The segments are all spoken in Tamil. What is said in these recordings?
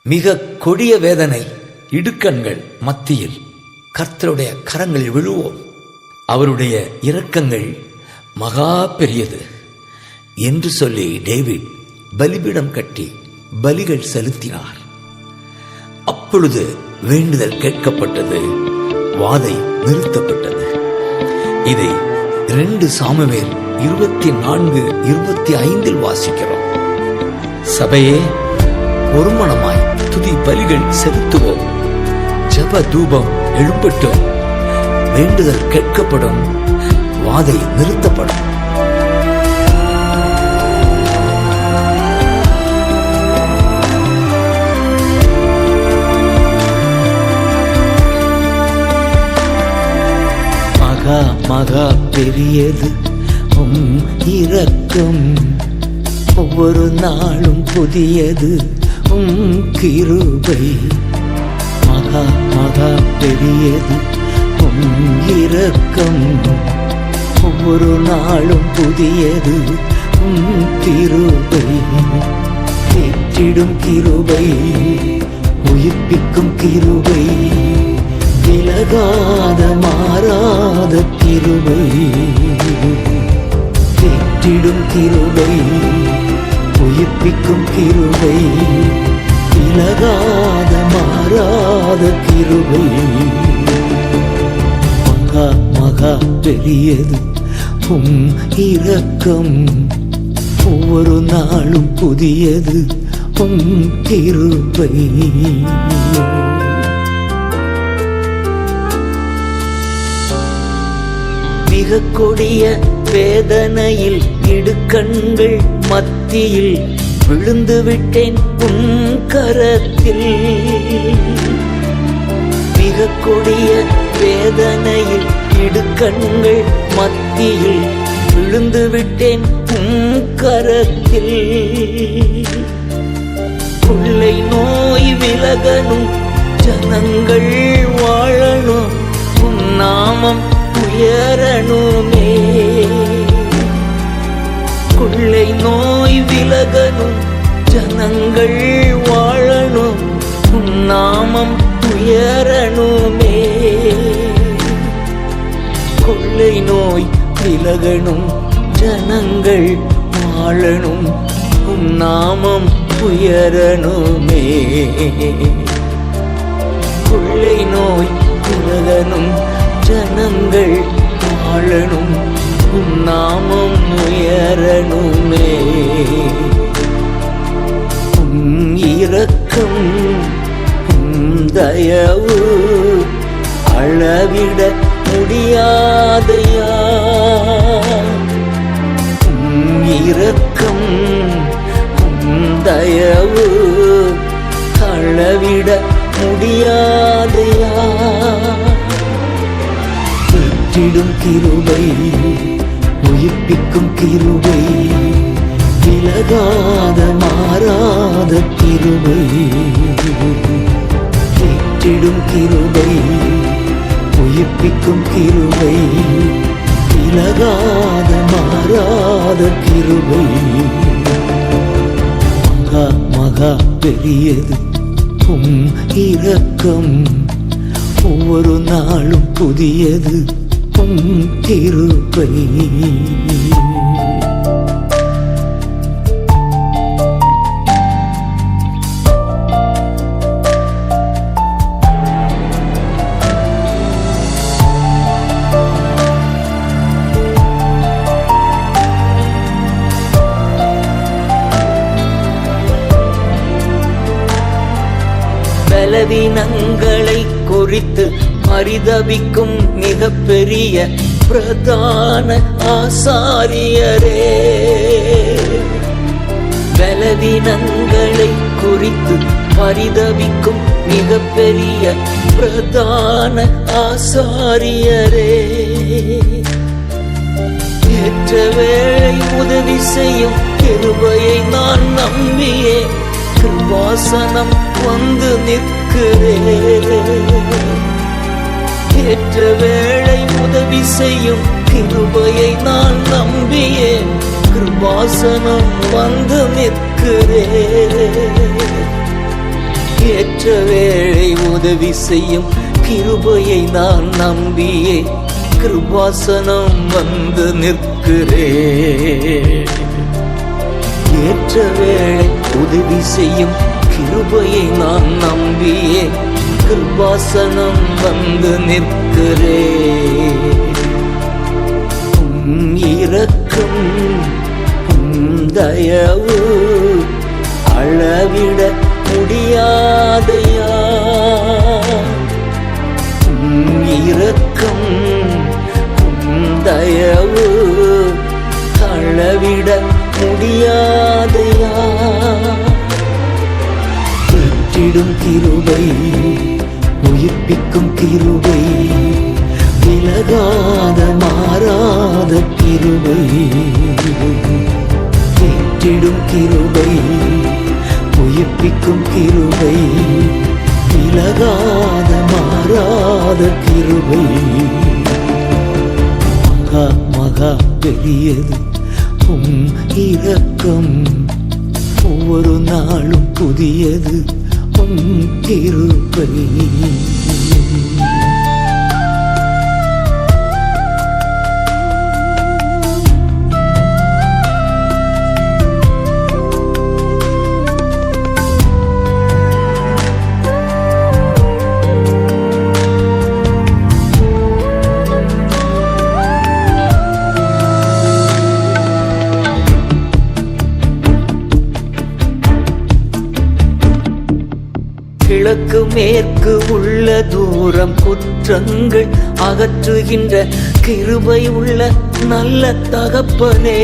மிக கொடிய வேதனை இடுக்கண்கள் மத்தியில் கர்த்தருடைய கரங்களில் விழுவோம். அவருடைய இரக்கங்கள் மகா பெரியது என்று சொல்லி டேவிட் பலிபீடம் கட்டி பலிகள் செலுத்தினார். அப்பொழுது வேண்டுதல் கேட்கப்பட்டது, வாதை நிறுத்தப்பட்டது. இதை 2 சாமுவேல் 24:25 வாசிக்கிறோம். சபையே, ஒருமனமாய் துதி பலிகள் செலுத்துவோம். ஜப தூபம் எழும்பட்டும். வேண்டுதல் கேட்கப்படும், வாதை நிறுத்தப்படும். மகா மகா பெரியது இரக்கம், ஒவ்வொரு நாளும் புதியது கிருபை. மகா மகா பெரியது இரக்கம், ஒவ்வொரு நாளும் புதியது கிருபை. ஏற்றிடும் கிருபை, உயிர்ப்பிக்கும் கிருபை, விலகாத மாறாத கிருபை. ஏற்றிடும் கிருபை, உயிர்ப்பிக்கும் கிருபை, விலகாத மாறாத கிருபை. மகா மகா பெரியது இரக்கம், ஒவ்வொரு நாளும் புதியது கிருபை. மிக கொடிய வேதனையில் இடுக்கண்கள் மத்தியில் விழுந்து விட்டேன் உன் கரத்தில். மிக கொடிய வேதனையில் இடுக்கண்கள் மத்தியில் விழுந்து விட்டேன் உன் கரத்தில். கொள்ளை நோய் விலகணும், ஜனங்கள் வாழணும், உன் நாமம் உயரணுமே. கொள்ளை நோய் விலகணும், ஜனங்கள் வாழணும், உன் நாமம் உயரணுமே. கொள்ளை நோய் விலகணும், ஜனங்கள் வாழணும், உன் நாமம் உயரணுமே. கொள்ளை நோய் விலகணும், ஜனங்கள் வாழணும், உன் நாமம் உயரணுமே. உன் இரக்கம் தயவு அளவிட முடியாதையா. உன் இரக்கம் தயவு அளவிட முடியாதையா. ஏற்றிடும் கிருபை, உயிர்ப்பிக்கும் கிருபை, விலகாத மாறாத கிருபை. ஏற்றிடும் கிருபை, உயிர்ப்பிக்கும் கிருபை, விலகாத மாறாத கிருபை. மகா மகா பெரியது இரக்கம், ஒவ்வொரு நாளும் புதியது கிருபை. பலவீனங்களை குறித்து பரிதபிக்கும் மிக பெரிய பிரதான ஆசாரியரே. பலவீனங்களை குறித்து பரிதபிக்கும் மிக பெரிய பிரதான ஆசாரியரே. ஏற்ற வேளை உதவி செய்யும் கிருபையை நான் நம்பியே கிருபாசனம் வந்து நிற்கிறேன். ஏற்ற வேளை உதவி செய்யும் கிருபையை நான் நம்பியே கிருபாசனம் வந்து நிற்கிறேன். உதவி செய்யும் கிருபையை நான் நம்பியே கிருபாசனம் வந்து நிற்கிறேன். ஏற்ற வேளை உதவி செய்யும் கிருபையை நான் நம்பியே கிருபாசனம் வந்து நிற்கிறேன். இரக்கம் தயவு அளவிட முடியாதையா, இரக்கம் தயவு அளவிட முடியாதையா. ஏற்றிடும் கிருபை உயிர்ப்பிக்கும் கிருபை விலகாத மாறாத கிருபை. ஏற்றிடும் கிருபை உயிர்ப்பிக்கும் கிருபை விலகாத மாறாத கிருபை. மகா மகா பெரியது இரக்கம், ஒவ்வொரு நாளும் புதியது கிருபை. கிழக்கு மேற்கு உள்ள தூரம் குற்றங்கள் அகற்றுகின்ற கிருபை உள்ள நல்ல தகப்பனே.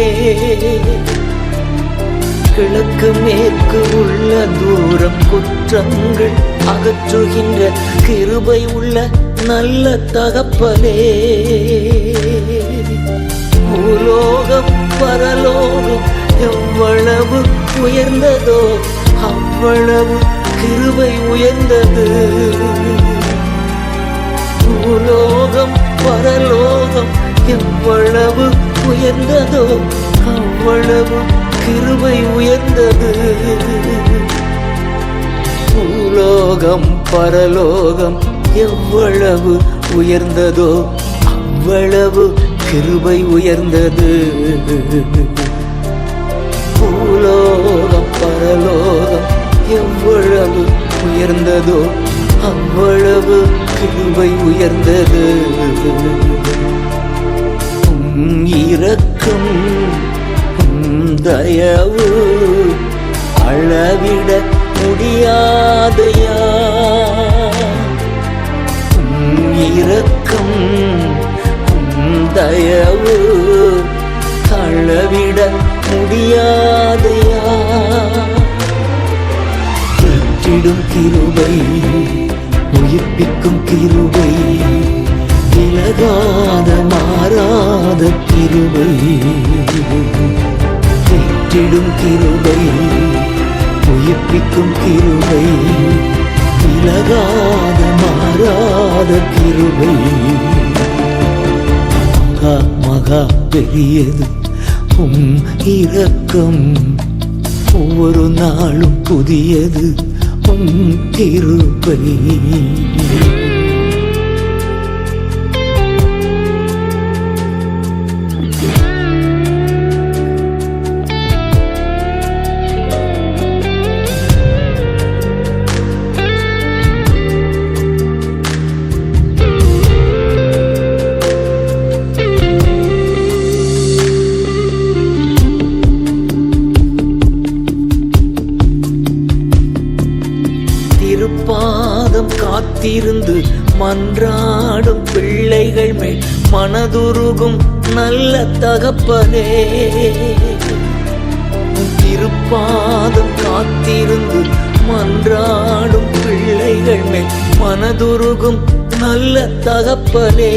கிழக்கு மேற்கு உள்ள தூரம் குற்றங்கள் அகற்றுகின்ற கிருபை உள்ள நல்ல தகப்பனே. பூலோகம் பரலோகம் எவ்வளவு உயர்ந்ததோ அவ்வளவு கிருபை உயர்ந்தது. பூலோகம் பரலோகம் எவ்வளவு உயர்ந்ததோ அவ்வளவு கிருபை உயர்ந்தது. பூலோகம் பரலோகம் எவ்வளவு உயர்ந்ததோ அவ்வளவு கிருபை உயர்ந்தது. பூலோகம் பரலோகம் எவ்வளவு உயர்ந்ததோ அவ்வளவு கிருபை உயர்ந்தது. இரக்கம் தயவு அளவிட முடியாதையா, இரக்கம் தயவு அளவிட முடியாதையா. ஏற்றிடும் கிருபை உயிர்ப்பிக்கும் கிருபை விலகாத மாறாத கிருபை. ஏற்றிடும் கிருபை உயிர்ப்பிக்கும் கிருபை விலகாத மாறாத கிருபை. மகா மகா பெரியது இரக்கம், ஒவ்வொரு நாளும் புதியது கிருபை. திருப்பாதம் காத்திருந்து மன்றாடும் பிள்ளைகள் மேல் மனதுருகும் நல்ல தகப்பனே. திருப்பாதம் காத்திருந்து மன்றாடும் பிள்ளைகள் மேல் மனதுருகும் நல்ல தகப்பனே.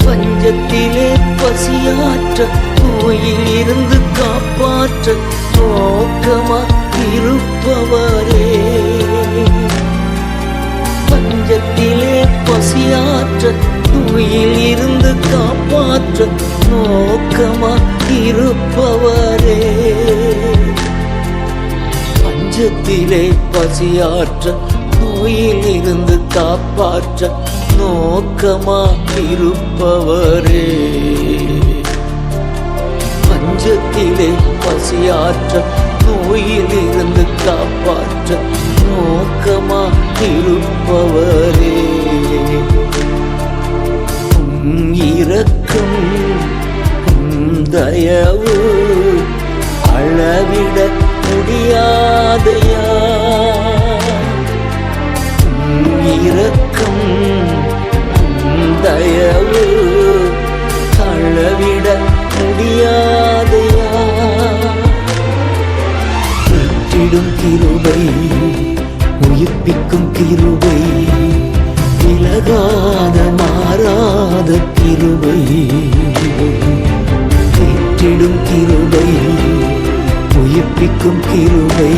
பஞ்சத்திலே பசியாற்ற நோயில் இருந்து காப்பாற்ற நோக்கமா இருப்பவரே. பஞ்சத்திலே பசியாற்ற நோயில் இருந்து காப்பாற்ற நோக்கமா இருப்பவரே. பஞ்சத்திலே பசியாற்ற நோயில் இருந்து காப்பாற்ற நோக்கமாயிருப்பவரே. பஞ்சத்திலே பசியாற்ற நோயில் இருந்து காப்பாற்ற நோக்கமாயிருப்பவரே. இரக்கம் தயவு அளவிட முடியாதையா. இரக்கம் தயவு அளவிட முடியாதையா. மீட்டிடும் கிருபை உயிர்ப்பிக்கும் கிருபை விலகாத மாறாத கிருபை. மீட்டிடும் கிருபை உயிர்ப்பிக்கும் கிருபை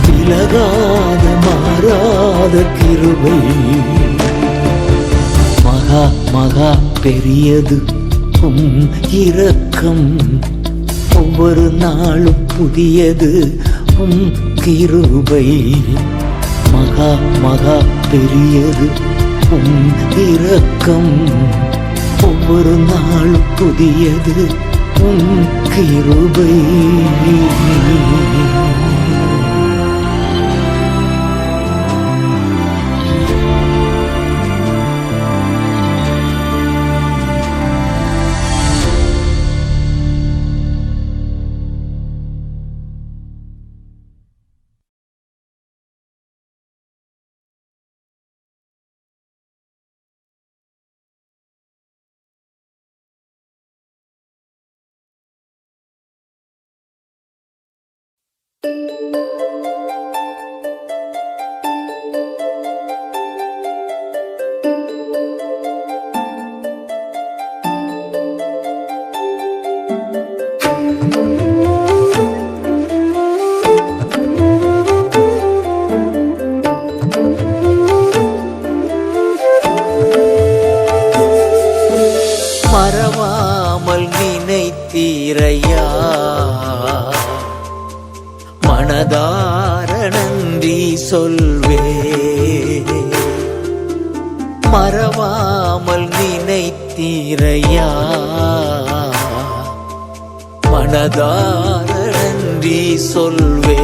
விலகாத மாறாத கிருபை. மகா மகா பெரியது இரக்கம் ஒவ்வொரு நாளும் புதியது கிருபை. மகா மகா பெரியது இரக்கம் ஒவ்வொரு நாளும் புதியது கிருபை. மறவாமல் நினைத்தீரையா, மனதார நன்றி சொல்வே. மறவாமல் நினைத்தீரையா, மனதார நன்றி சொல்வே.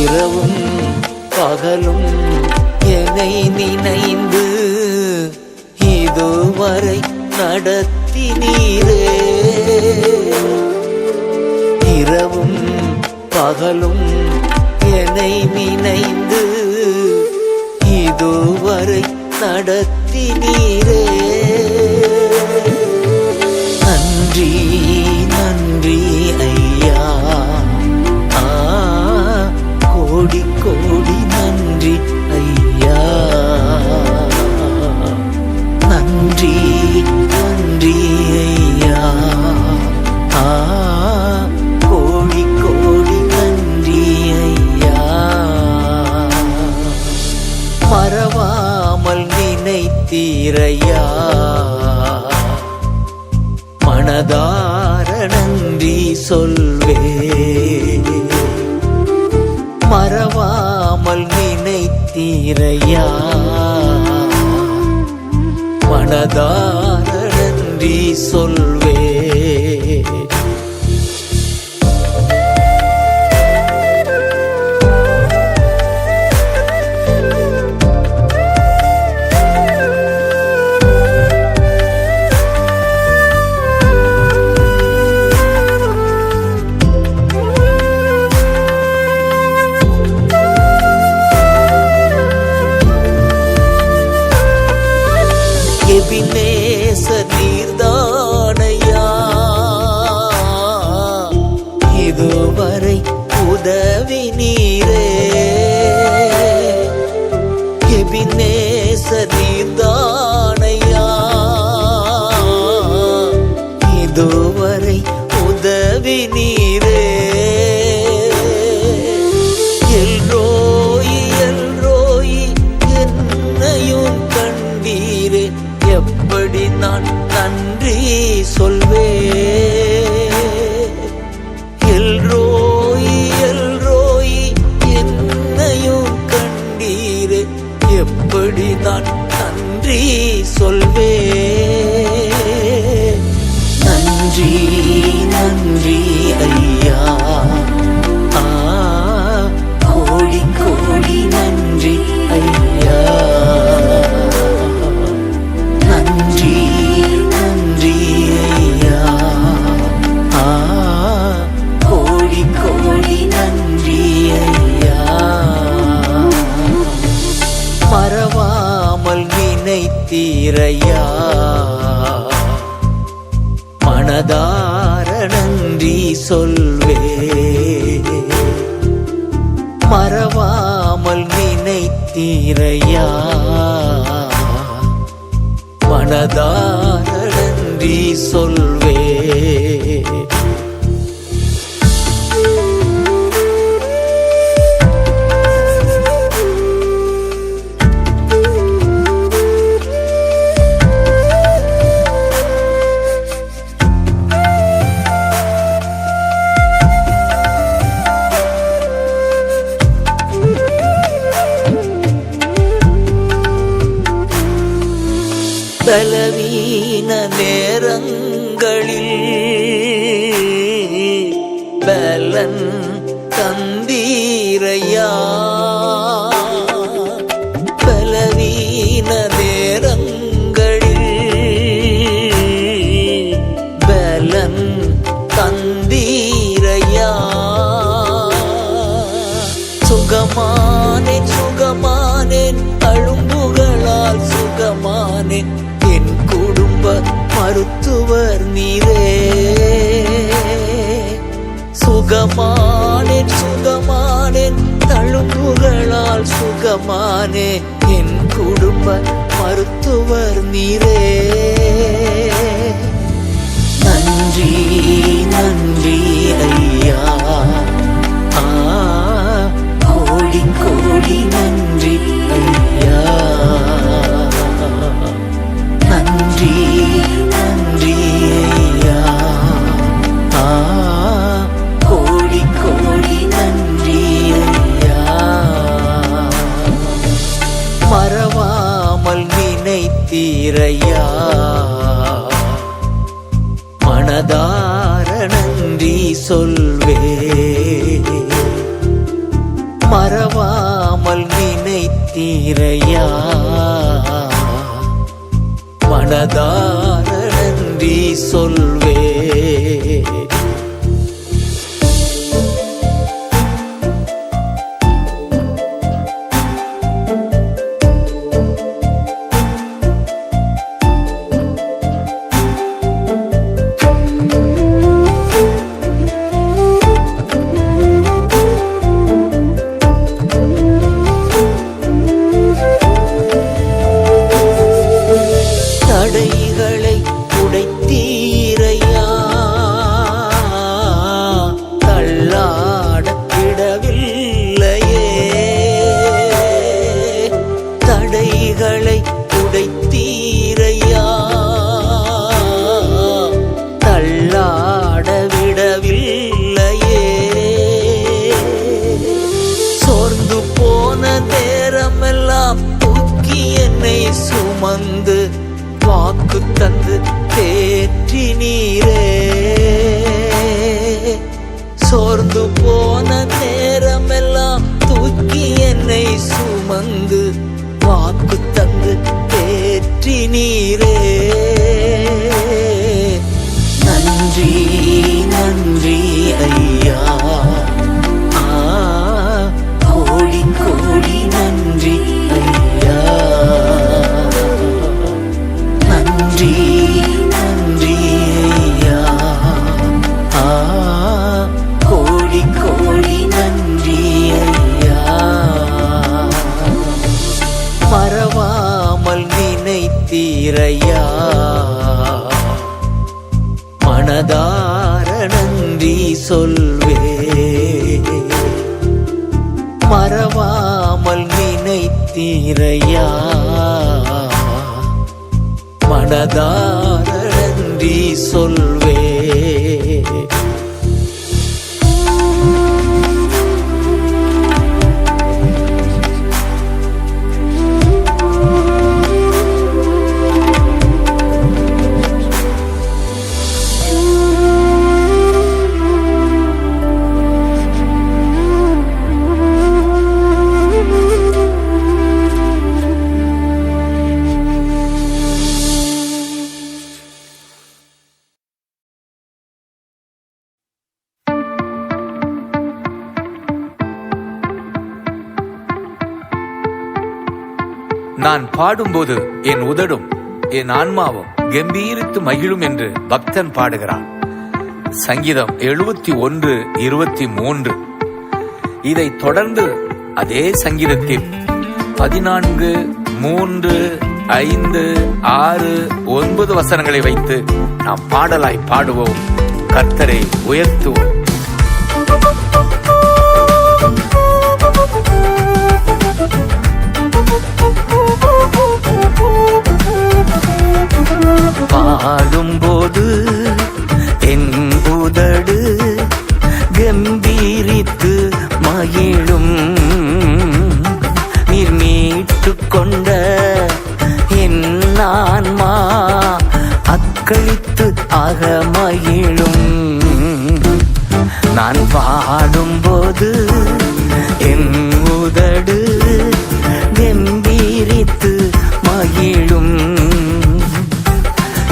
இரவும் பகலும் என்னை நினைந்து இதுவரை நடத்தினீரே. இரவும் பகலும் என்னை நினைந்து இதுவரை நடத்தினீரே. நன்றி நன்றி ஐயா, கோடி கோடி நன்றி ஐயா. நன்றி நன்றி ஐயா, கோடி கோடி நன்றி ஐயா. மறவாமல் நினைத்தீரையா, மனதார நன்றி சொல்வே. மறவாமல் நினைத்தீரையா, மனதார நன்றி சொல்வே. எபினேச நீர்தானையா, இதுவரை உதவி நீரே. எபினேச நீர்தானையா, இதுவரை உதவி நீரே. எல்ரோயி எல்ரோயி என்னையும் கண்டீரே. எப்படி நான் நன்றி சொல்வே. எல்ரோயி நினைத்தீரையா, மனதார நன்றி சொல்வே. மறவாமல் நினைத்தீரையா, மனதார நன்றி சொல்வே. பலவீன நேரங்களில் பலன் தந்தீரையா, பலவீன நேரங்களில் பலன் தந்தீரையா. சுகமானேன் சுகமானேன் அழும்புகளால் சுகமானேன், என் குடும்ப மருத்துவர் நீரே. சுகமானேன் சுகமானேன் தழும்புகளால் சுகமானே, என் குடும்ப மருத்துவர் நீரே. நன்றி நன்றி ஐயா, கோடி கோடி நன்றி ஐயா. நன்றி நன்றி ஐயா, கோடி கோடி நன்றி ஐயா. மறவாமல் நினைத்தீரையா, மனதார நன்றி சொல்வே. மறவாமல் நினைத்தீரையா, மனதார நன்றி சொல்வே. தடைகளை உடைத்தீரையா, தள்ளாட விடவில்லையே. தடைகளை உடைத்தீரையா, தள்ளாட விடவில்லையே. சோர்ந்து போன நேரமெல்லாம் தூக்கி என்னை சுமந்து வாக்கு தந்து தேற்றி நீரே. சோர்ந்து போன நேரமெல்லாம் தூக்கி என்னை சுமந்து வாக்கு தந்து தேற்றி நீரே. நன்றி நன்றி ஐயா, கோடி கோடி நன்றி ஐயா. நன்றி நன்றி ஐயா, கோடி கோடி நன்றி ஐயா. மறவாமல் நினைத்தீரையா, மனதார நன்றி சொல்வே. மறவாமல் நினைத்தீரையா, மனதார நன்றி சொல்வே. நான் பாடும்போது என் உதடும் என் ஆன்மாவும் கம்பீரித்து மகிழும் என்று பக்தன் பாடுகிறான். சங்கீதம் 71:23. இதை தொடர்ந்து அதே சங்கீதத்தில் 14, 3, 5, 6, 9 வசனங்களை வைத்து நாம் பாடலாய் பாடுவோம், கர்த்தரை உயர்த்துவோம். பாடும்போது என் உதடு கம்பீரித்து மகிழும், நீர் மீட்டு கொண்ட என் ஆன்மா அக்களித்து ஆக மகிழும். நான் பாடும்போது என் உதடு கம்பீரித்து மகிழும்,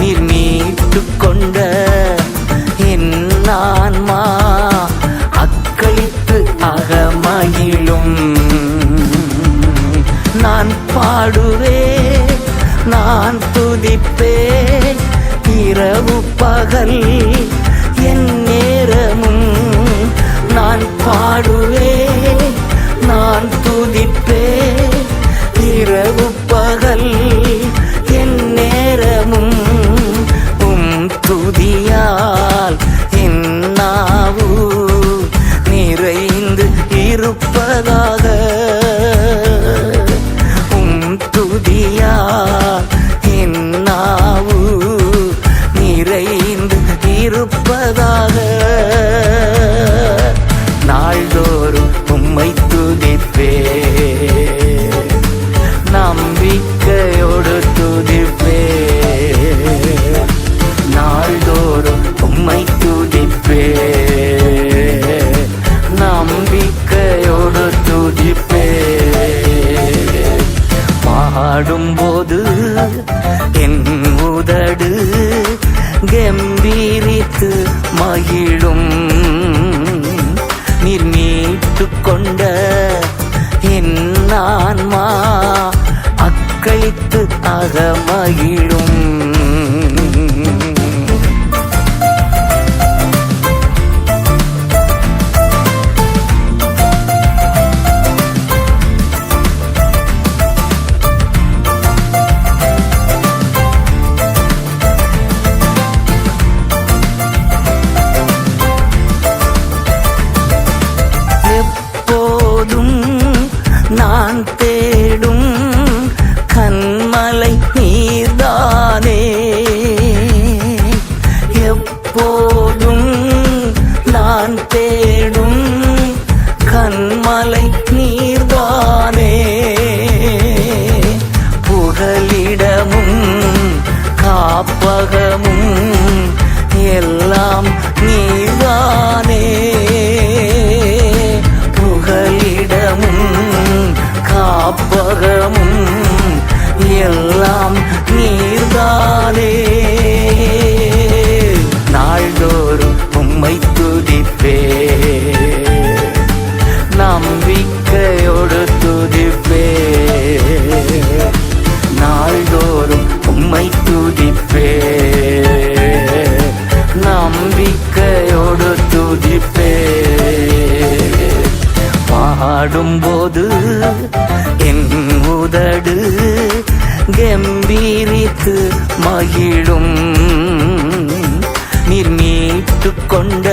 நீர் மீட்டு கொண்ட என் ஆன்மா அக்களித்து ஆக மகிழும். நான் பாடுவேன், நான் துதிப்பேன், இரவு பகல் என் நேரமும். நான் பாடுவேன், நான் துதிப்பேன், இரவு பகல் என் நேரமும். துதியால் என் நாவு நிறைந்து இருப்பதாக, துதியால் என் நாவு நிறைந்து இருப்பதாக. நாள்தோறும் உம்மை துதிப்பேன், நம்பிக்கையோடு துதிப்பேன். நாள்தோறும் உம்மை துதிப்பேன், நம்பிக்கையோடு துதிப்பேன். பாடும்போது என் உதடு கம்பீரித்து மகிழும், நீர் மீட்டு கொண்ட என் ஆன்மா அக்களித்து ஆக மகிழும். நான் தேடும் கண்மலை நீர்தானே, எப்போதும் நான் தேடும் கண்மலை நீர்தானே. புகலிடமும் காப்பகமும் எல்லாம் நீர்தானே. புகலிடமும் காப்பகமும் எல்லாம் நீர்தானே. நாள்தோறும் உம்மை துதிப்பேன், நம்பிக்கையோடு துதிப்பேன். நாள்தோறும் உம்மை துதிப்பேன், நம்பிக்கையோடு துதிப்பேன். பாடும்போது என் உதடு கம்பீரித்து மகிழும், நீர் மீட்டு கொண்ட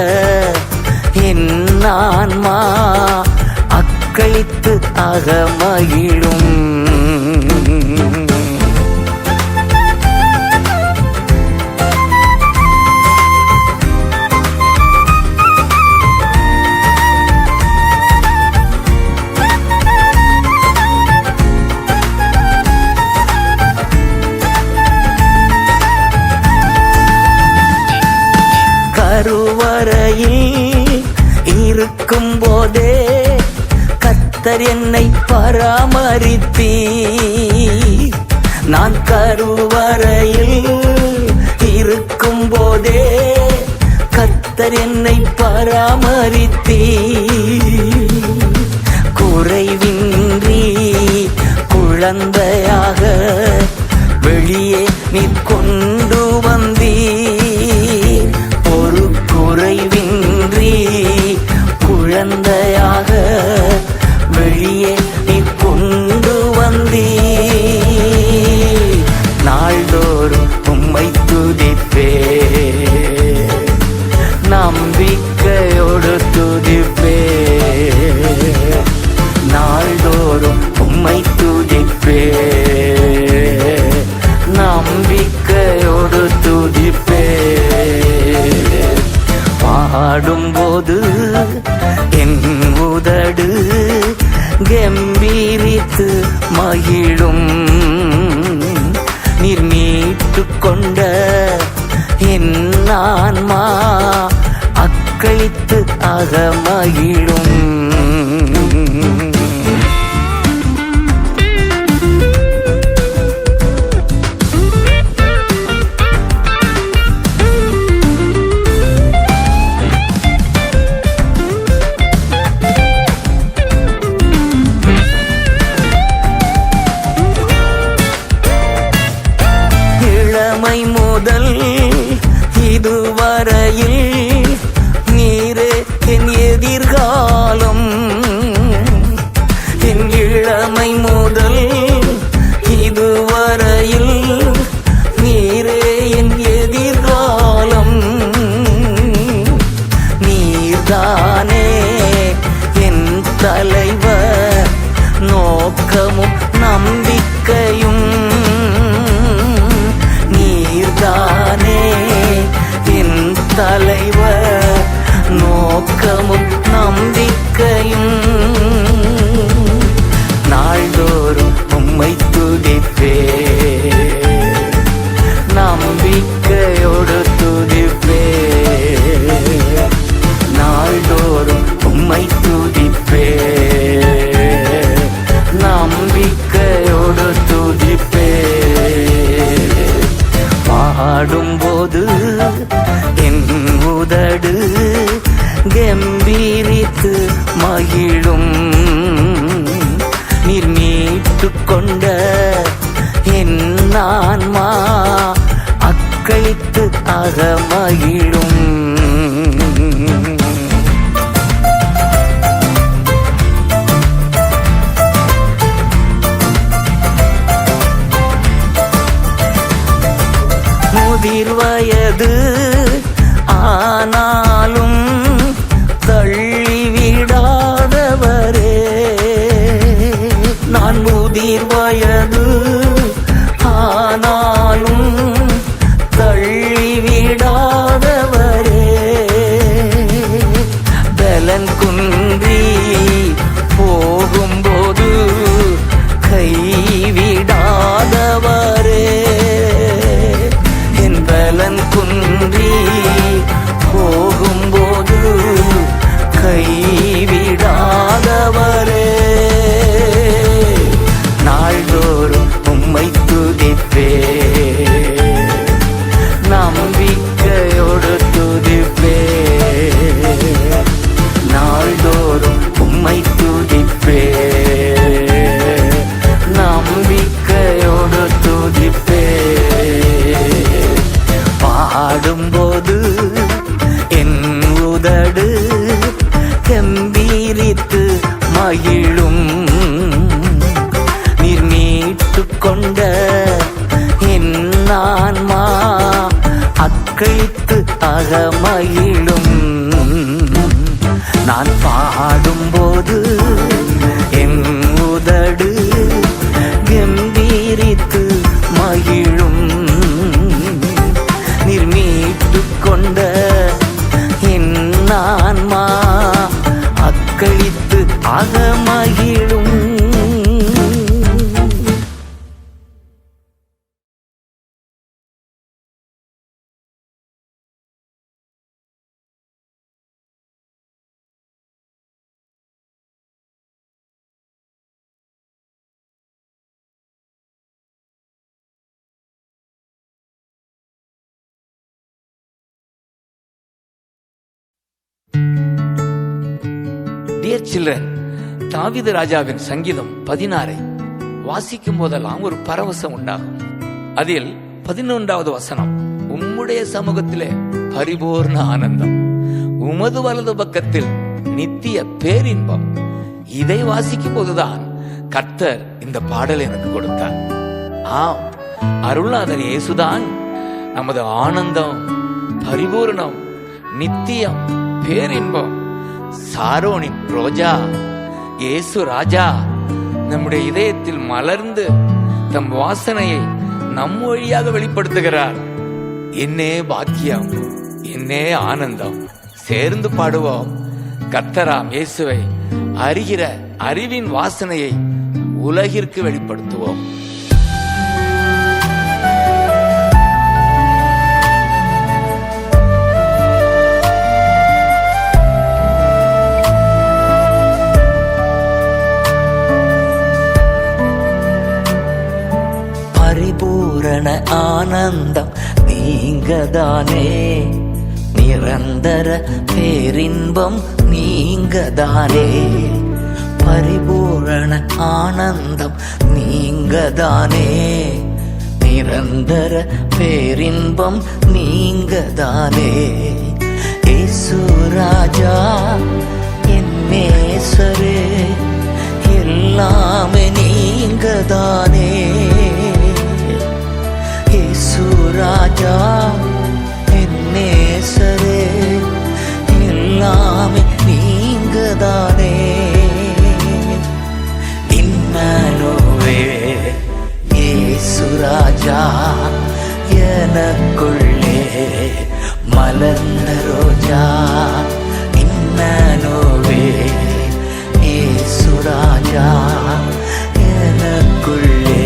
என் ஆன்மா அக்களித்து ஆக மகிழும். கருவறையில் இருக்கும் போதே கர்த்தர் என்னை பராமரித்தீர். நான் கருவறையில் இருக்கும் போதே கர்த்தர் என்னை பராமரித்தீர். குறைவின்றி குழந்தையாக வார்த்தையாக வெளியே நீ கொண்டு வந்தீ. நாள்தோறும் உம்மை துதிப்பே, நம்பிக்கையோடு துதிப்பே. நாள்தோறும் உம்மை துதிப்பே, நம்பிக்கையோடு துதிப்பே. பாடும்போது என் உதடு கம்பீரித்து மகிழும். நீர் மீட்டு கொண்ட என் ஆன்மா அக்களித்து அகமகிழும். இளமை முதல் இதுவரையில் நீரே என் எதிர்காலம். என் இளமை முதல் இதுவரையில் நீரே என் எதிர்காலம். நீர்தானே என் தலைவர், நோக்கமும் நம்பிக்கையும். நீர்தானே என் தலைவர், நோக்கமும் நம்பிக்கையும். நாள்தோறும் உம்மை துதிப்பே, நம்பிக்கையோடு துதிப்பே. நாள்தோறும் உம்மை துதிப்பே, நம்பிக்கையோடு துதிப்பே. பாடும்போது என் உதடு கம்பீரித்து மகிழும். நீர் மீட்டு கொண்ட என் ஆன்மா அக்களித்து அகமகிழும். முதிர் வயது ஆனாலும் தள்ளிவிடாதவரே. நான் முதிர் வயது ஆனாலும் தள்ளிவிடாதவரே. பலன் குன்றி போகும்போது கைவிடாதவரே. பலன் குன்றி போகும்போது கைவிடாதவரே. நாள்தோறும் உம்மை துதிப்பே, நம்பிக்கையோடு துதிப்பே. நாள்தோறும் உம்மை துதிப்பே, நம்பிக்கையோடு துதிப்பே. பாடும்போது என் உதடு கம்பீரித்து மகிழும். நீர் மீட்டு கொண்ட என் ஆன்மா அக்களித்து அகமகிழும். நான் பாடும்போது என் உதடு கம்பீரித்து மகிழும். நீர் மீட்டு கொண்ட என் ஆன்மா அக்களித்து அகமகிழும். Dear children, தாவீது ராஜாவின் சங்கீதம் 16 வாசிக்கும் போதெல்லாம் ஒரு பரவசம் உண்டாகும். அதில் 11வது வசனம், உம்முடைய சமூகத்திலே பரிபூர்ண ஆனந்தம், உமது வலது பக்கத்தில் நித்திய பேரின்பம். இதை வாசிக்கும் போதுதான் கர்த்தர் இந்த பாடல் எனக்கு கொடுத்தார். ஆம், அருள்நாதர் இயேசுதான் நமது ஆனந்தம், பரிபூர்ணம், நித்தியம், பேரின்பம். சாரோனின் ரோஜா இயேசு ராஜா நம்முடைய இதயத்தில் மலர்ந்து தம் வாசனையை நம் வழியாக வெளிப்படுத்துகிறார். என்னே பாக்கியம், என்னே ஆனந்தம். சேர்ந்து பாடுவோம். கர்த்தராம் இயேசுவை அறிகிற அறிவின் வாசனையை உலகிற்கு வெளிப்படுத்துவோம். பரிபூரண ஆனந்தம் நீங்கதானே, நிரந்தர பேரின்பம் நீங்கதானே. பரிபூரண ஆனந்தம் நீங்கதானே, நிரந்தர பேரின்பம் நீங்கதானே. இயேசு ராஜா என் நேசரே, எல்லாமே நீங்கதானே. இயேசு ராஜா என் நேசரே, எல்லாமே நீங்கதானே. இம்மானுவேல் இயேசு ராஜா எனக்குள்ளே மலர்ந்த ரோஜா. இம்மானுவேல் இயேசு ராஜா எனக்குள்ளே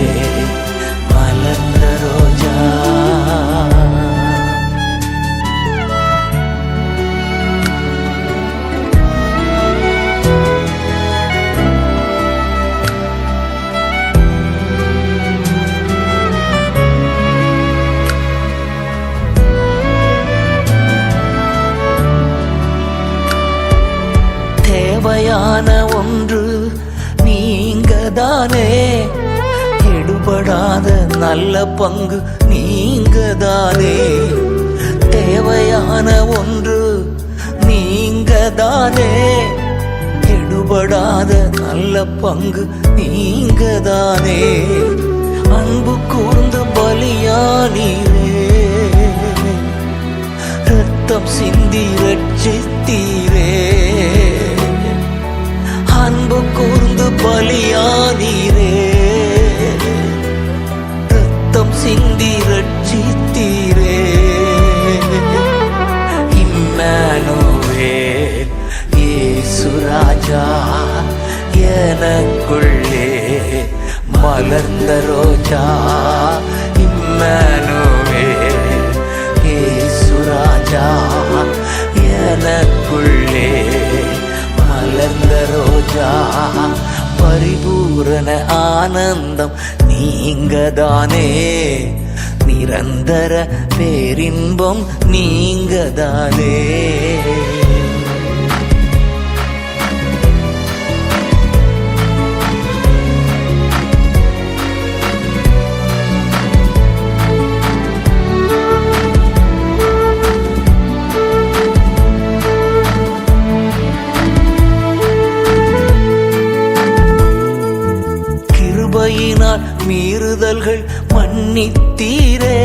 மலர்ந்த ரோஜா. தேவையான ஒன்று நீங்கதானே, எடுபடாத நல்ல பங்கு நீங்கதானே. தேவையான ஒன்று நீங்கதானே, எடுபடாத நல்ல பங்கு நீங்கதானே. அன்பு கூர்ந்து பலியானீரே, ரத்தம் சிந்தி ரட்சித்தீரே. அன்பு கூர்ந்து பலியானீரே, ரத்தம் சிந்தி ரட்சித்தீரே. இம்மானுவேல் இயேசு ராஜா எனக்குள்ளே மலர்ந்த ரோஜா. இம்மானுவேல் இயேசு ராஜா எனக்குள்ளே மலர்ந்த ரோஜா. பரிபூரண ஆனந்தம் நீங்கதானே, நிரந்தர பேரின்பம் நீங்கதானே. கிருபையினால் மீறுதல்கள் மன்னித்தீரே,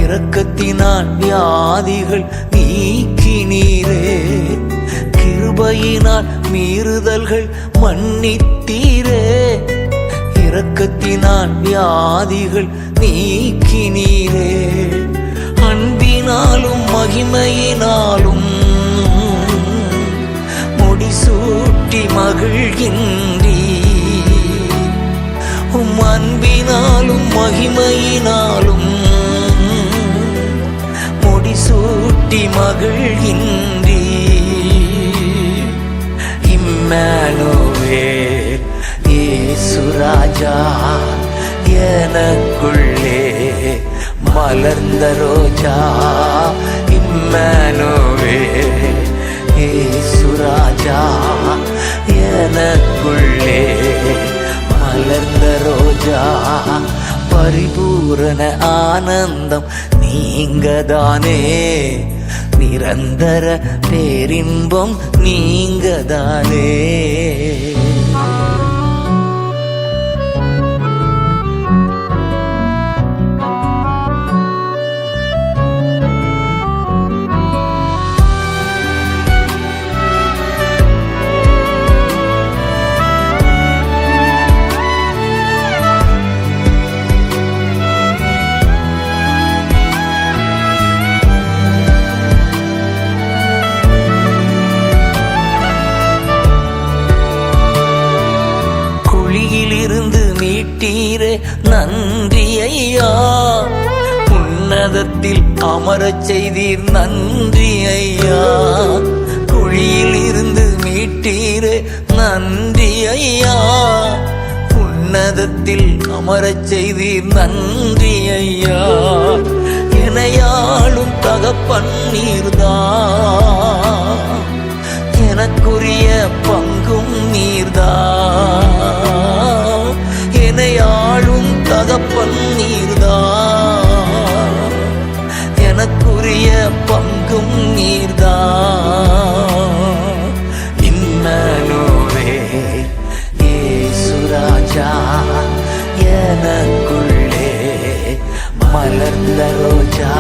இரக்கத்தினால் வியாதிகள் நீக்கினீரே. கிருபையினால் மீறுதல்கள் மன்னித்தீரே, இரக்கத்தினால் வியாதிகள் நீக்கினீரே. அன்பினாலும் மகிமையினாலும் முடிசூட்டி மகிழ்கின்றீ. உம் அன்பினாலும் மகிமையினாலும் முடிசூட்டி மகிழ்கின்றீ. இம்மானுவேல் இயேசு ராஜா எனக்குள்ளே மலர்ந்த ரோஜா. இம்மானுவேல் இயேசு ராஜா எனக்குள்ளே மலர்ந்த ரோஜா. பரிபூரண ஆனந்தம் நீங்கதானே, நிரந்தர பேரின்பம் நீங்கதானே. குழியிலிருந்து மீட்டீரே நன்றி ஐயா, உன்னதத்தில் அமரச் செய்தீர் நன்றி ஐயா. குழியில் இருந்து மீட்டீரே நன்றி ஐயா, உன்னதத்தில் அமரச் செய்தீர் நன்றி ஐயா. எனையாளும் தகப்பன் நீர்தான், எனக்குரிய பங்கும் நீர்தான். எனையாளும் தகப்பன் நீர்தான், எனக்குரிய பங்கும் நீர்தான். இம்மனுவே இயேசுராஜா, எனக்குள்ளே மலர்ந்த ரோஜா.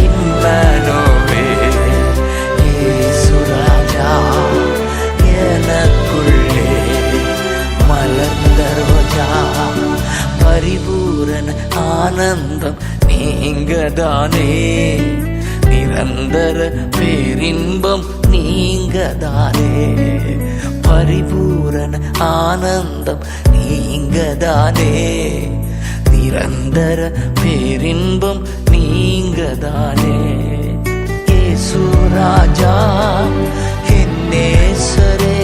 இம்மனுவே இயேசுராஜா, எனக்குள்ளே மலர்ந்த ரோஜா. பரிபூரண ஆனந்தம் நீங்கதானே, நிரந்தர பேரின்பம் நீங்கதானே. பரிபூரண ஆனந்தம் நீங்கதானே, நிரந்தர பேரின்பம் நீங்கதானே. இயேசுராஜா என் நேசரே,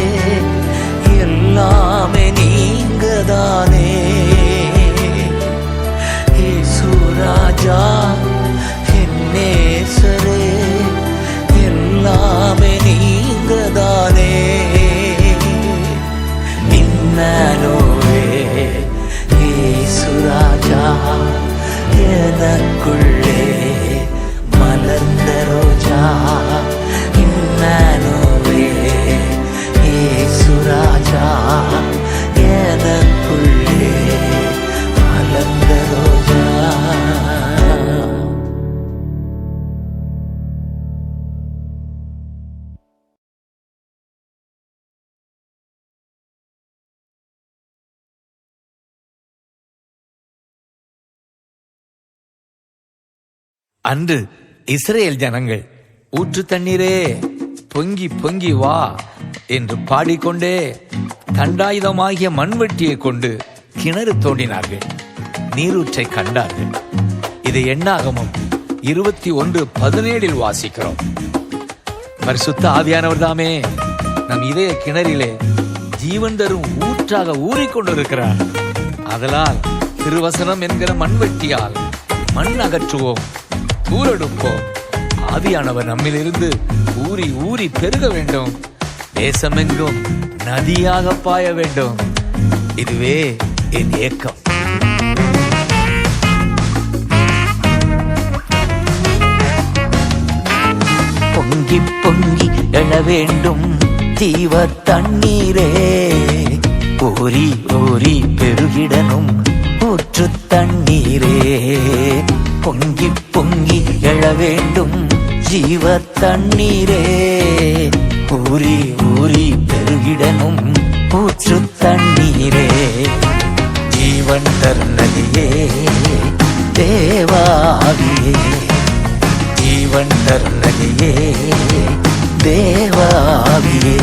எல்லாமே நீங்கதானே. இயேசுராஜா என் நேசரே, எல்லாமே நீங்கதானே. இம்மனுவே இயேசுராஜா, எனக்குள்ளே மலர்ந்த ரோஜா. இம்மனுவே இயேசுராஜா, எனக்குள்ளே மலர்ந்த ரோஜா. அன்று இஸ்ரேல் ஜனங்கள் ஊற்று தண்ணீரே பொங்கி பொங்கி வா என்று பாடிக்கொண்டே தண்டாயுதமாகிய மண்வெட்டியை கொண்டு கிணறு தோண்டினார்கள், நீரூற்றை கண்டார்கள். இது எண்ணாகமம் 21:17 வாசிக்கிறோம். பரிசுத்த ஆவியானவர் தாமே நம் இதய கிணறிலே ஜீவன் தரும் ஊற்றாக ஊறிக்கொண்டிருக்கிறார். அதனால் திருவசனம் என்கிற மண்வெட்டியால் மண் அகற்றுவோம், தூரெடுப்போம். ஆவியானவர் நம்மிலிருந்து ஊறி ஊறி பெருக வேண்டும், தேசமெங்கும் நதியாக பாய வேண்டும். இதுவே என் ஏக்கம். பொங்கி பொங்கி எழ வேண்டும் ஜீவ தண்ணீரே, ஊறி ஊறி பெருகிடனும் ஊற்று தண்ணீரே. பொங்கி பொங்கி எழ வேண்டும் ஜீவ தண்ணீரே, ஊறி ஊறி பெருகிடனும் ஊற்று தண்ணீரே. ஜீவன் தருநதியே தேவாவியே, ஜீவன் தருநதியே தேவாவியே.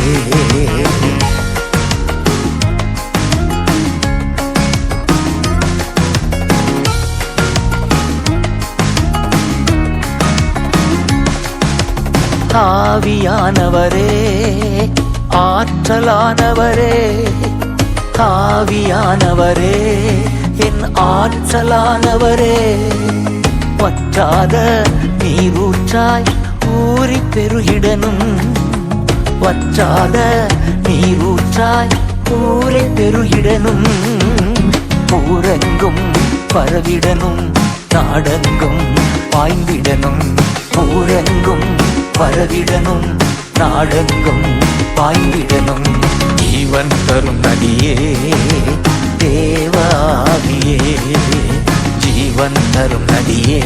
ஆவியானவரே ஆற்றலானவரே, ஆவியானவரே என் ஆற்றலானவரே. வற்றாத நீரூற்றாய் ஊறி பெருகிடனும், வற்றாத நீரூற்றாய் ஊறி பெருகிடனும். ஊரெங்கும் பரவிடனும், நாடெங்கும் பாய்ந்திடனும். ஊரெங்கும் பரவிடனும் நாடெங்கும் பாய்ந்திடனும் ஜீவன் தரும் நதியே தேவாவியே ஜீவன் தரும் நதியே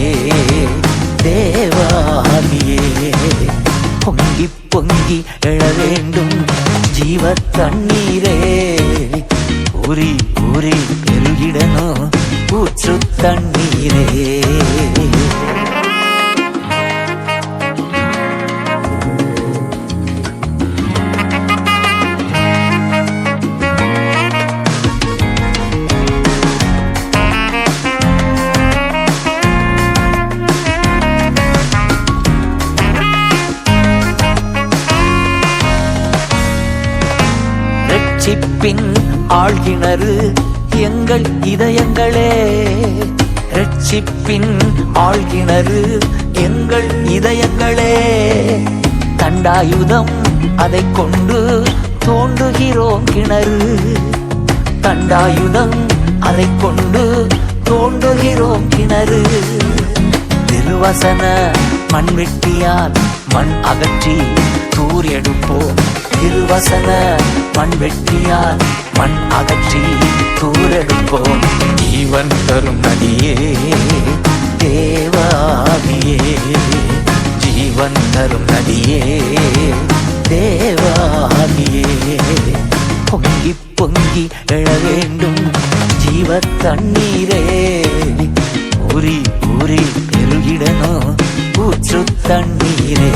தேவாவியே பொங்கி பொங்கி எழ வேண்டும் ஜீவ தண்ணீரே ஊறி ஊறி பெருகிடணும் ஊற்று தண்ணீரே ரட்சிப்பின் ஆழ்கிணறு எங்கள் இதயங்களே ரட்சிப்பின் ஆழ்கிணறு எங்கள் இதயங்களே தண்டாயுதம் அதை கொண்டு தோண்டுகிறோம் கிணறு தண்டாயுதம் அதை கொண்டு தோண்டுகிறோம் கிணறு திருவசன மண்வெட்டியால் மண் அகற்றி தூர் எடுப்போம் திருவசன மண்வெட்டியால் மண் அகற்றி தூர் எடுப்போம் ஜீவன் தரும் நதியே தேவாவியே ஜீவன் தரும் நதியே தேவாவியே பொங்கி பொங்கி எழ வேண்டும் ஜீவ தண்ணீரே ஊறி ஊறி பெருகிடணும் ஊற்று தண்ணீரே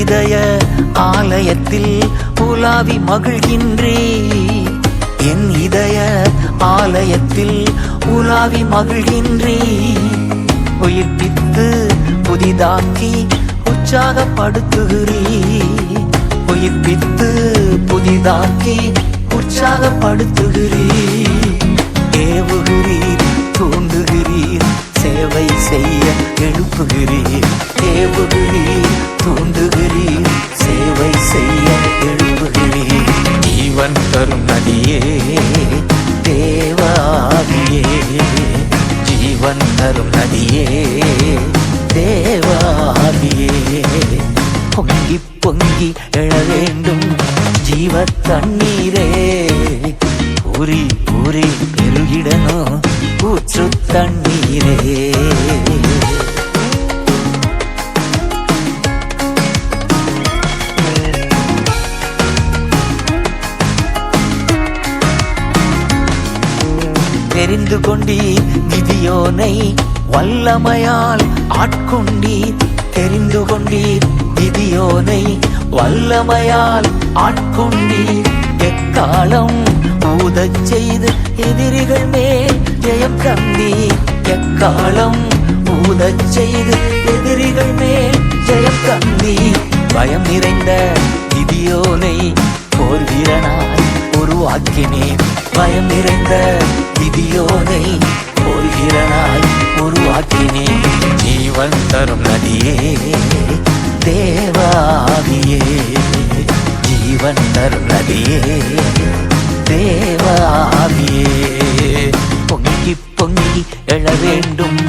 இதய ஆலயத்தில் உலாவி மகிழ்கின்றே என் இதய ஆலயத்தில் உலாவி மகிழ்கின்றே உயிர்ப்பித்து புதிதாக்கி உற்சாகப்படுத்துகிறீ உயிர்ப்பித்து புதிதாக்கி உற்சாகப்படுத்துகிறீ ஏவுகிறீர் தூண்டுகிறீர் சேவை செய்ய எழுப்புகிறீர் ஏவுகிறீர் தூண்டுகிறீர் சேவை செய்ய எழுப்புகிறீர் ஜீவன் தரும் நதியே தேவாவியே ஜீவன் தரும் நதியே தேவாவியே பொங்கி பொங்கி எழ வேண்டும் ஜீவ தண்ணீரே ஊறி ஊறி பெருகிடணும் ஊற்று தண்ணீரே தெரிந்து கொண்டீர் கிதியோனை வல்லமையால் ஆட்கொண்டீர் தெரிந்து கொண்டீர் கிதியோனை வல்லமையால் ஆட்கொண்டீர் எக்காலம் ஊதச் செய்து எதிரிகள் மேல் ஜெயம் தந்தீர் எக்காலம் ஊதச் செய்து எதிரிகள் மேல் ஜெயம் தந்தீர் பயம் நிறைந்த கிதியோனை போர் வீரனாய் உருவாக்கினீர் பயம் நிறைந்த கிதியோனை போர் வீரனாய் உருவாக்கினீர் ஜீவன் தரும் நதியே தேவாவியே ஜீவன் தரும் நதியே தேவாவியே பொங்கி பொங்கி எழ வேண்டும்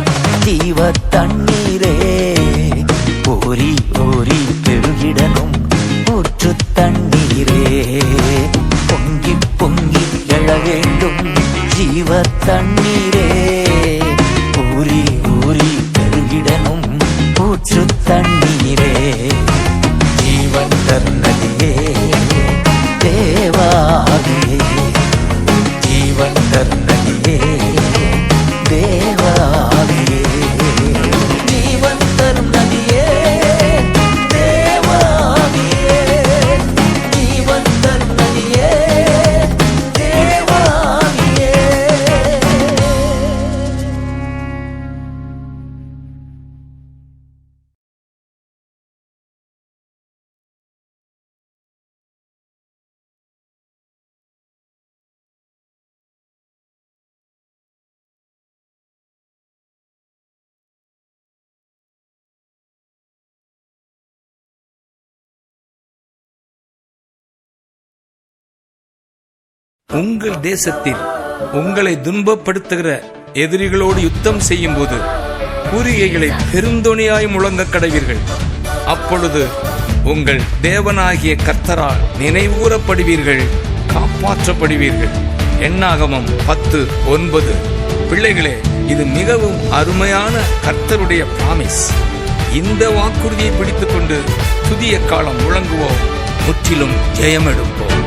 ஜீவ தண்ணீரே ஊறி ஊறி பெருகிடனும் ஊற்று தண்ணீரே பொங்கி பொங்கி எழ வேண்டும் ஜீவ தண்ணீரே ஊறி ஊறி பெருகிடனும் ஊற்று தண்ணீரே ஜீவன் தரும் நதியே தேவாவியே ஜீவன் தரும் நதியே தேவாவியே ஜீவன் தரும் நதியே தேவாவியே ஜீவன் தரும் நதியே தேவாவியே உங்கள் தேசத்தில் உங்களை துன்பப்படுத்துகிற எதிரிகளோடு யுத்தம் செய்யும் போது குறிகைகளை பெருந்தொனியாய் முழங்க கடவீர்கள். அப்பொழுது உங்கள் தேவனாகிய கர்த்தரால் நினைவூரப்படுவீர்கள், காப்பாற்றப்படுவீர்கள். எண்ணாகமம் 10:9. பிள்ளைகளே, இது மிகவும் அருமையான கர்த்தருடைய பிராமிஸ். இந்த வாக்குறுதியை பிடித்துக் கொண்டு புதிய காலம் முழங்குவோம், முற்றிலும் ஜெயமெடுப்போம்.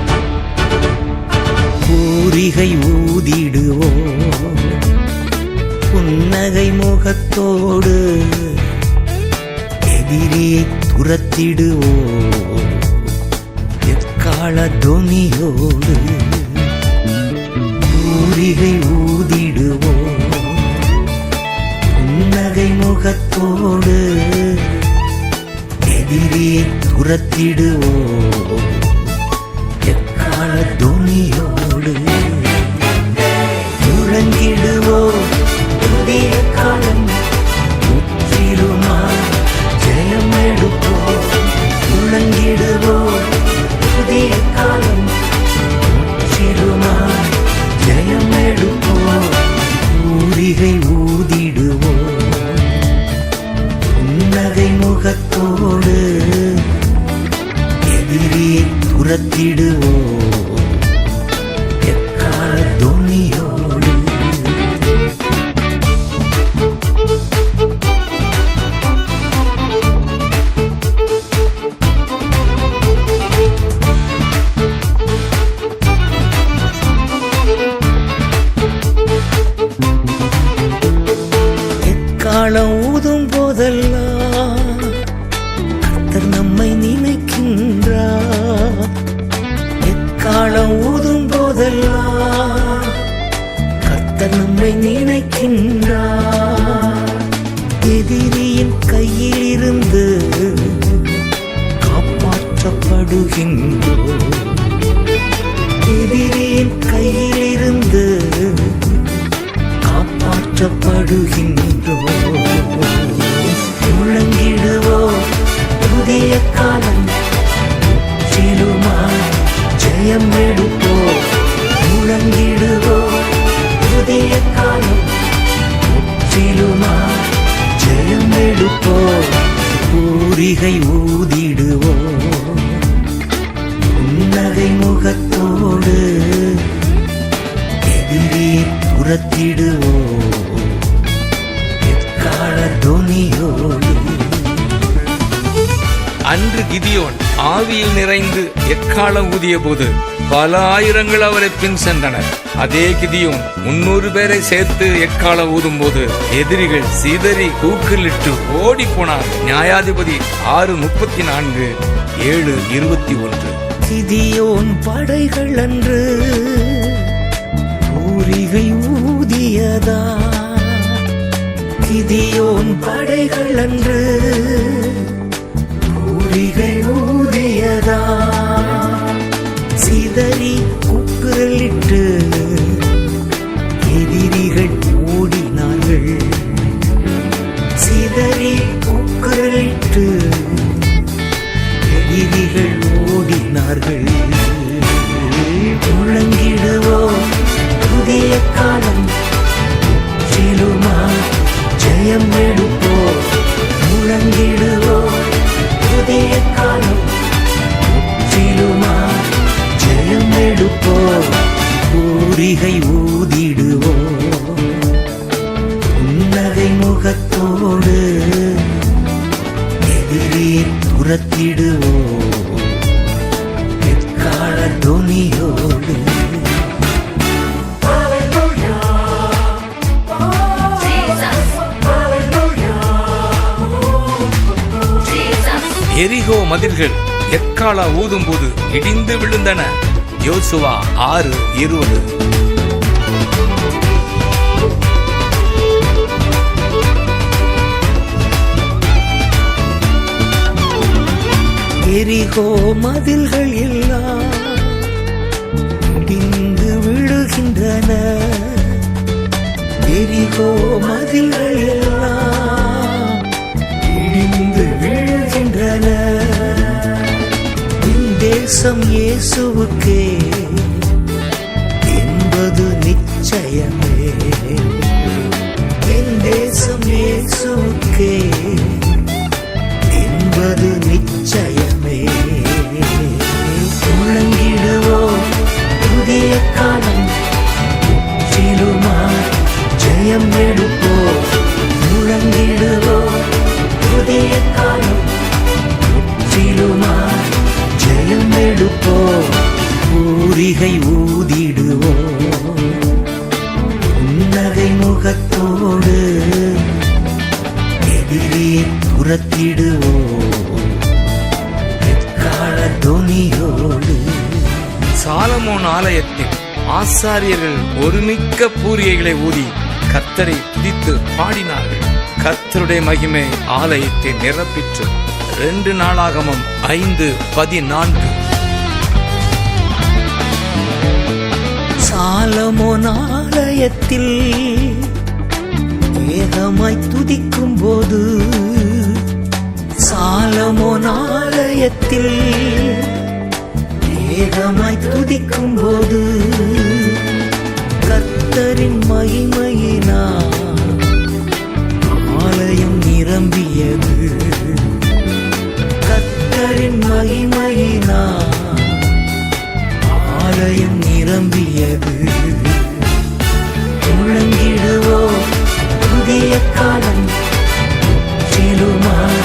பூரிகை ஊதிடுவோம் புன்னகை முகத்தோடு, எதிரியை துரத்திடுவோம் எக்கால தொனியோடு. பூரிகை ஊதிடுவோம் புன்னகை முகத்தோடு, எதிரியை துரத்திடுவோம் எக்கால தொனியோடு. முழங்கிடுவோம் புதிய காலம், முற்றிலுமாய் ஜெயம் எடுப்போம். முழங்கிடுவோம் புதிய காலம், முற்றிலுமாய் ஜெயம் எடுப்போம். பூரிகை ஊதிடுவோம் புன்னகை முகத்தோடு, எதிரியை துரத்திடுவோம் எக்கால தொனியோடு. எக்காலம் ஊதும் போதெல்லாம் கர்த்தர் நம்மை நினைக்கின்றார். எக்காலம் ஊதும் போதெல்லாம் கர்த்தர் நம்மை நினைக்கின்றார். எதிரியின் கையில் இருந்து காப்பாற்றப்படுகின்றோம். எதிரியின் கையில் இருந்து காப்பாற்றப்படுகின்றோம். முழங்கிடுவோம் புதிய காலம், முற்றிலுமாய் ஜெயம் எடுப்போம். முழங்கிடுவோம் புதிய காலம், முற்றிலுமாய் ஜெயம் எடுப்போம். பூரிகை ஊதிடுவோம் புன்னகை முகத்தோடு, எதிரியை துரத்திடுவோம் எக்கால தொனியோடு. அன்று கிதியோன் ஆவியில் நிறைந்து எக்காலம் ஊதிய போது பல ஆயிரங்கள் அவரை பின் சென்றனர். அதே கிதியோன் 300 பேரை சேர்த்து எக்காலம் ஊதும் போது எதிரிகள் சிதறி கூக்குலிட்டு ஓடி போனார். நியாயாதிபதி 6:34, 7:21. கிதியோன் படைகள் அன்று பூரிகை ஊதியதா. கிதியோன் படைகள் அன்று பூரிகை ஊதியதா. சிதறி கூக்குரலிட்டு எதிரிகள் ஓடினார்கள். சிதறி கூக்குரலிட்டு எதிரிகள் ஓடினார்கள். முழங்கிடுவோம் புதிய காலம், முற்றிலுமாய் ஜெயம் எடுப்போம். முழங்கிடுவோம் புதிய காலம், முற்றிலுமாய் ஜெயம் எடுப்போம். பூரிகை ஊதிடுவோம் புன்னகை முகத்தோடு, எதிரியை துரத்திடுவோம் எக்கால தொனியோடு. எரிகோ மதில்கள் எக்கால ஊதும் போது இடிந்து விழுந்தன. யோசுவா 6:20. எரிகோ மதில்கள் எல்லாம் இடிந்து விழுகின்றன. எரிகோ மதில்கள் எல்லாம் இடிந்து விழுகின்றன. என் தேசம் இயேசுவுக்கே நிச்சயமே. என் தேசம் இயேசுவுக்கே என்பது நிச்சயமே. முழங்கிடுவோம் புதிய காலம், முற்றிலுமாய் ஜெயம் எடுப்போம். முழங்கிடுவோம் புதிய காலம், முற்றிலுமாய் ஜெயம் எடுப்போம். பூரிகை ஊதிடுவோம் புன்னகை முகத்தோடு, எதிரியை துரத்திடுவோம் எக்கால தொனியோடு. சாலமோன் ஆலயத்தில் ஆசாரியர்கள் ஒருமிக்க பூரியைகளை ஊதி கர்த்தரை துதித்து பாடினார்கள். கர்த்தருடைய மகிமை ஆலயத்தை நிரப்பிற்று. 2 நாளாகமம் 5:14. சாலமோன் ஆலயத்தில் ஏகமாய் துதிக்கும் போது, சாலமோன் ஆலயத்தில் ஏகமாய் துதிக்கும் போது, கர்த்தரின் மகிமையினால் ஆலயம் நிரம்பியது. கர்த்தரின் மகிமையினால் ஆலயம் நிரம்பியது. முழங்கிடுவோம் புதிய காலம், முற்றிலுமாய்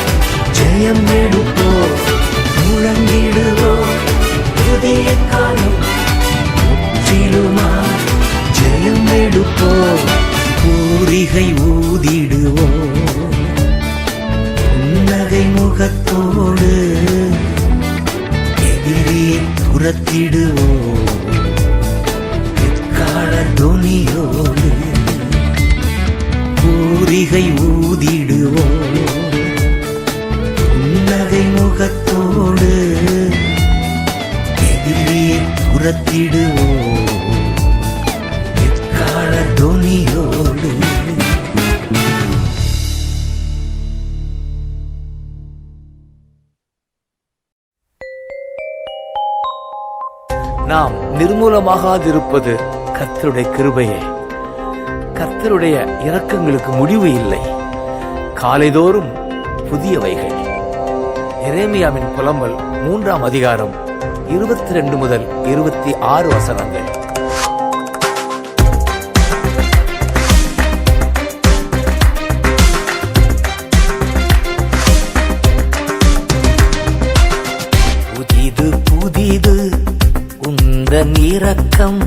ஜெயம் எடுப்போம். முழங்கிடுவோம் புதிய காலம், முற்றிலுமாய் ஜெயம் எடுப்போம். பூரிகை ஊதிடுவோம் புன்னகை முகத்தோடு, எதிரியை துரத்திடுவோம் எக்கால தொனியோடு. பூரிகை ஊதிடுவோம் புன்னகை முகத்தோடு, எதிரியை துரத்திடுவோம் எக்கால தொனியோடு. நாம் நிர்மூலமாகாதிருப்பது கர்த்தருடைய கிருபையே. கர்த்தருடைய இரக்கங்களுக்கு முடிவு இல்லை, காலைதோறும் புதியவைகள். எரேமியாவின் புலம்பல் 3ஆம் அதிகாரம் 22 முதல் 26 வசனங்கள். புதிது புதிது உந்தன் இரக்கம்,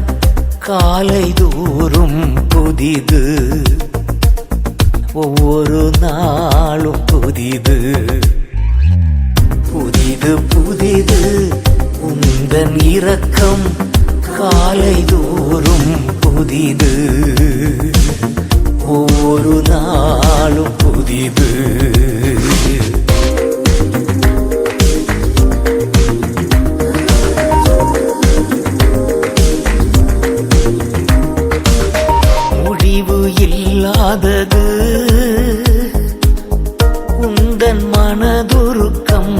காலைதோறும் புதிது, ஒவ்வொரு நாளும் புதிது. புதிது புதிது உந்தன் இரக்கம், காலைதோறும் புதிது, ஒவ்வொரு நாளும் புதிது. முடிவு இல்லாதது உந்தன் மனதுருக்கம்,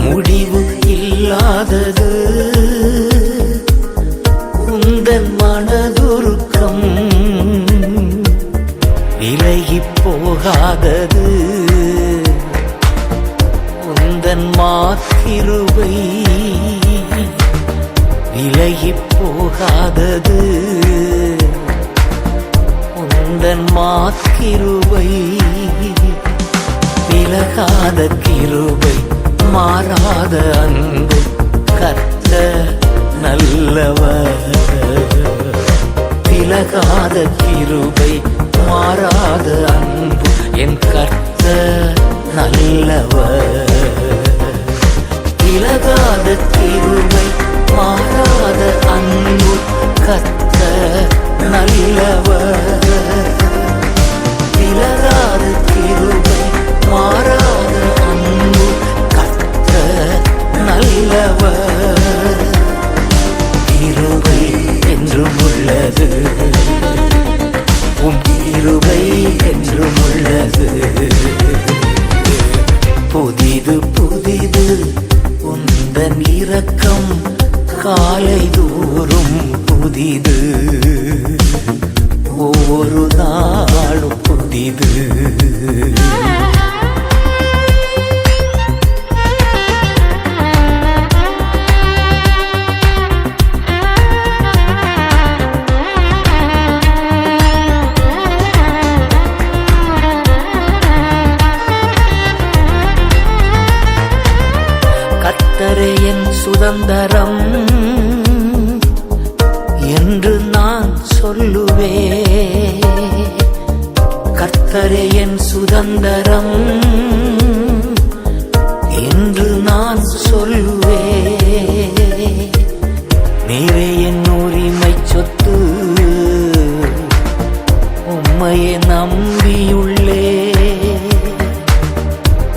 முடிவு இல்லாதது உந்தன் மனதுருக்கம், விலகிப் போகாதது உந்தன் மாக்கிருபை, விலகிப் போகாதது உந்தன் மாக்கிருபை. விலகாத கிருபை, மாறாத அன்பு, கர்த்தர் நல்லவர். விலகாத கிருபை, மாறாத அன்பு, என் கர்த்தர் நல்லவர். விலகாத கிருபை, மாறாத அன்பு, கர்த்தர் நல்லவர். விலகாத கிருபை, மாறாத அன்பு, கர்த்தர் நல்லவர். கிருபை என்றும் உள்ளது, உம் கிருபை என்றும் உள்ளது. புதிது புதிது உந்தன் இரக்கம், காலைதோறும் புதிது, புதிது. கர்த்தரே என் சுதந்தரம் என்று நான் சொல்லுவேன். கர்த்தரே என் சுதந்தரம் என்று நான் சொல்லுவேன். நீரே என் உரிமை சொத்து, உம்மையே நம்பியுள்ளே.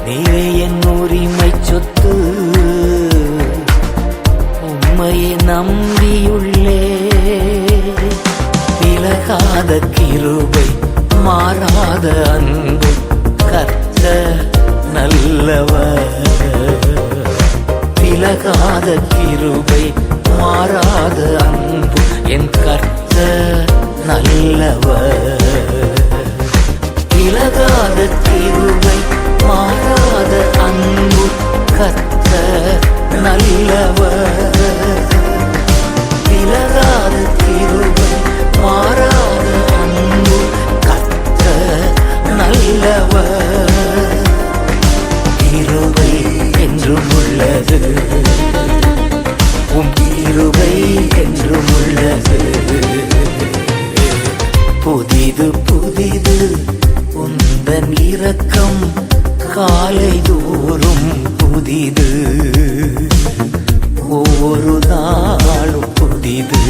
நீரே என் உரிமை சொத்து, உம்மையே நம்பியுள்ளே. விலகாத கிருபை, மாறாத அன்பு, கர்த்தர் நல்லவர். விலகாத கிருபை, மாறாத அன்பு, என் கர்த்தர் நல்லவர். விலகாத கிருபை, மாறாத அன்பு, கர்த்தர் நல்லவர். விலகாத கிருபை, மாறாத அன்பு, கர்த்தர் நல்லவர். கிருபை என்றும் உள்ளது, உம் கிருபை என்றும் உள்ளது. புதிது புதிது உந்தன் இரக்கம், காலை தோறும் புதிது. ஒவ்வொரு நாளும் புதிது.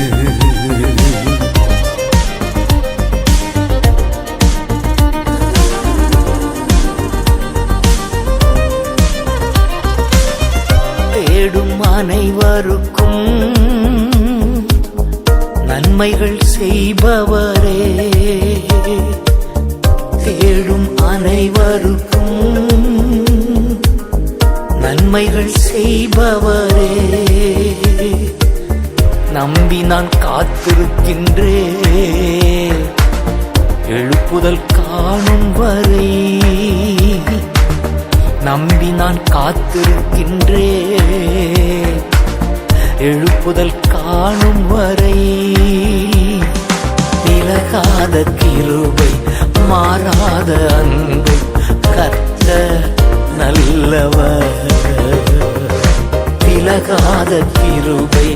தேடும் அனைவருக்கும் நன்மைகள் செய்பவரே. தேடும் அனைவருக்கும் நன்மைகள் செய்பவரே. நம்பி நான் காத்திருக்கின்றேன், எழுப்புதல் காணும் வரை. நம்பி நான் காத்திருக்கின்றேன், எழுப்புதல் காணும் வரை. விலகாத கிருபை, மாறாத அன்பு, கர்த்தர் நல்லவர். விலகாத கிருபை,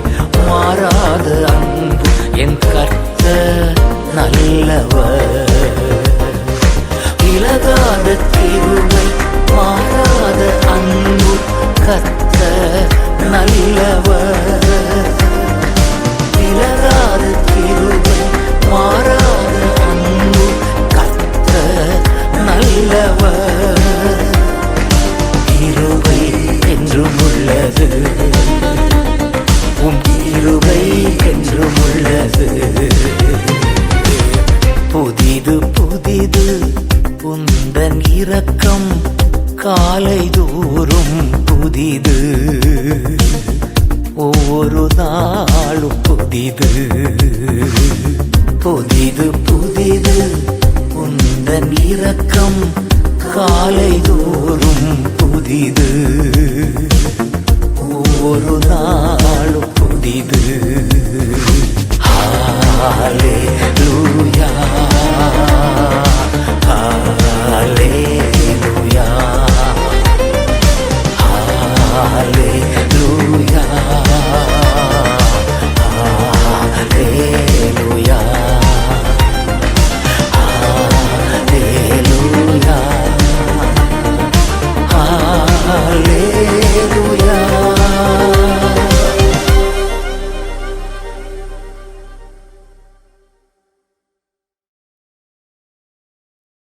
மாறாத அன்பு, என் கர்த்தர் நல்லவர். விலகாத கிருபை, மாறாத அன்பு, கர்த்தர் நல்லவர். விலகாத கிருபை, மாறாத அன்பு, கர்த்தர் நல்லவர். கிருபை என்றும் உள்ளது, உம் கிருபை என்றும் உள்ளது. புதிது புதிது உந்தன் இரக்கம், காலை தோறும் புதிது. ஒவ்வொரு நாளும் புதிது. புதிது புதிது உந்தன் இரக்கம், காலை தோறும் புதிது. ஒவ்வொரு நாளும் புதிது. ஹல்லேலூயா.